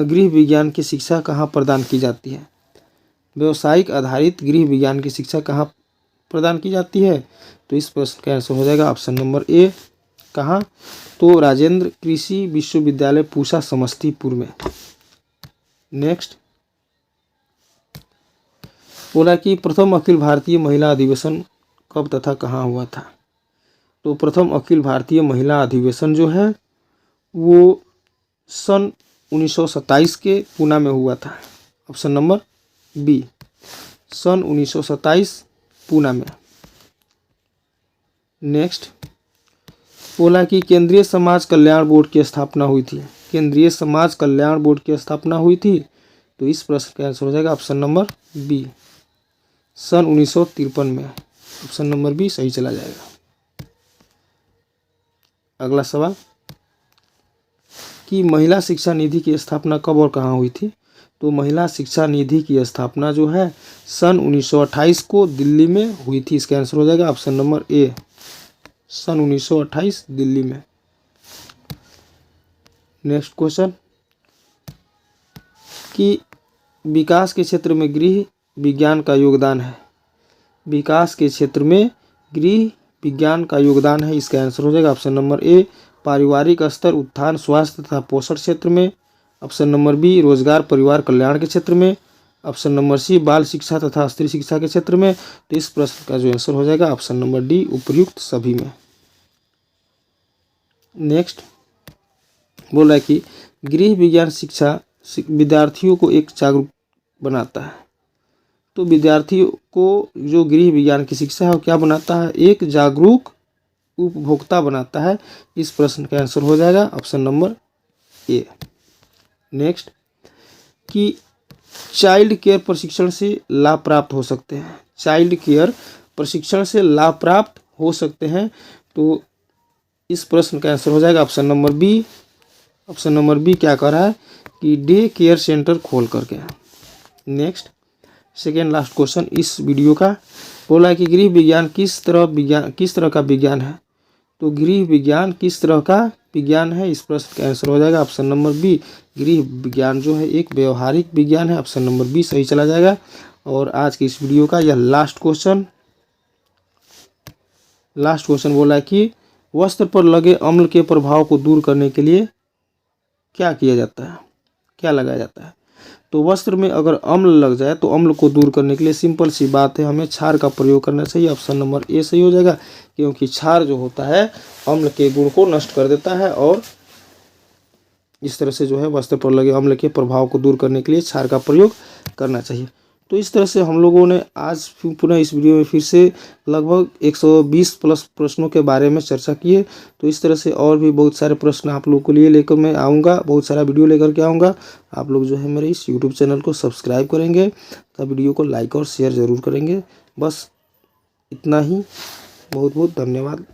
गृह विज्ञान की शिक्षा कहाँ प्रदान की जाती है? व्यावसायिक आधारित गृह विज्ञान की शिक्षा कहाँ प्रदान की जाती है? तो इस प्रश्न का आंसर हो जाएगा ऑप्शन नंबर ए, कहाँ? तो राजेंद्र कृषि विश्वविद्यालय पूसा समस्तीपुर में। नेक्स्ट, बोला कि प्रथम अखिल भारतीय महिला अधिवेशन कब तथा कहाँ हुआ था? तो प्रथम अखिल भारतीय महिला अधिवेशन जो है वो सन 1927 के पूना में हुआ था। ऑप्शन नंबर बी, सन 1927 पूना में। नेक्स्ट, बोला कि केंद्रीय समाज कल्याण बोर्ड की स्थापना हुई थी। केंद्रीय समाज कल्याण बोर्ड की स्थापना हुई थी। तो इस प्रश्न का आंसर हो जाएगा ऑप्शन नंबर बी, सन 1953 में। ऑप्शन नंबर बी सही चला जाएगा। अगला सवाल, कि महिला शिक्षा निधि की स्थापना कब और कहाँ हुई थी? तो महिला शिक्षा निधि की स्थापना जो है सन 1928 को दिल्ली में हुई थी। इसका आंसर हो जाएगा ऑप्शन नंबर ए, सन 1928 दिल्ली में। नेक्स्ट क्वेश्चन, कि विकास के क्षेत्र में गृह विज्ञान का योगदान है। विकास के क्षेत्र में गृह विज्ञान का योगदान है। इसका आंसर हो जाएगा ऑप्शन नंबर ए, पारिवारिक स्तर, उत्थान, स्वास्थ्य तथा पोषण क्षेत्र में। ऑप्शन नंबर बी, रोजगार परिवार कल्याण के क्षेत्र में। ऑप्शन नंबर सी, बाल शिक्षा तथा स्त्री शिक्षा के क्षेत्र में। तो इस प्रश्न का जो आंसर हो जाएगा ऑप्शन नंबर डी, उपयुक्त सभी में। नेक्स्ट, बोला कि गृह विज्ञान शिक्षा विद्यार्थियों को एक जागरूक बनाता है। तो विद्यार्थियों को जो गृह विज्ञान की शिक्षा है वो क्या बनाता है? एक जागरूक उपभोक्ता बनाता है। इस प्रश्न का आंसर हो जाएगा ऑप्शन नंबर ए। नेक्स्ट, कि चाइल्ड केयर प्रशिक्षण से लाभ प्राप्त हो सकते हैं। चाइल्ड केयर प्रशिक्षण से लाभ प्राप्त हो सकते हैं। तो इस प्रश्न का आंसर हो जाएगा option number B. Option number B क्या कर रहा है कि डे केयर सेंटर खोल करके। नेक्स्ट, सेकेंड लास्ट क्वेश्चन इस वीडियो का, बोला कि गृह विज्ञान किस तरह का विज्ञान है? तो गृह विज्ञान किस तरह का विज्ञान है? इस प्रश्न का आंसर हो जाएगा ऑप्शन नंबर बी, गृह विज्ञान जो है एक व्यवहारिक विज्ञान है। ऑप्शन नंबर बी सही चला जाएगा। और आज की इस वीडियो का यह लास्ट क्वेश्चन बोला कि वस्त्र पर लगे अम्ल के प्रभाव को दूर करने के लिए क्या किया जाता है, क्या लगाया जाता है? तो वस्त्र में अगर अम्ल लग जाए तो अम्ल को दूर करने के लिए सिंपल सी बात है, हमें क्षार का प्रयोग करना चाहिए। ऑप्शन नंबर ए सही हो जाएगा, क्योंकि क्षार जो होता है अम्ल के गुण को नष्ट कर देता है और इस तरह से जो है वस्त्र पर लगे अम्ल के प्रभाव को दूर करने के लिए क्षार का प्रयोग करना चाहिए। तो इस तरह से हम लोगों ने आज पुनः इस वीडियो में फिर से लगभग 120 प्लस प्रश्नों के बारे में चर्चा की है। तो इस तरह से और भी बहुत सारे प्रश्न आप लोगों के लिए लेकर मैं आऊँगा, बहुत सारा वीडियो लेकर के आऊँगा। आप लोग जो है मेरे इस यूट्यूब चैनल को सब्सक्राइब करेंगे तथा वीडियो को लाइक और शेयर ज़रूर करेंगे। बस इतना ही, बहुत बहुत धन्यवाद।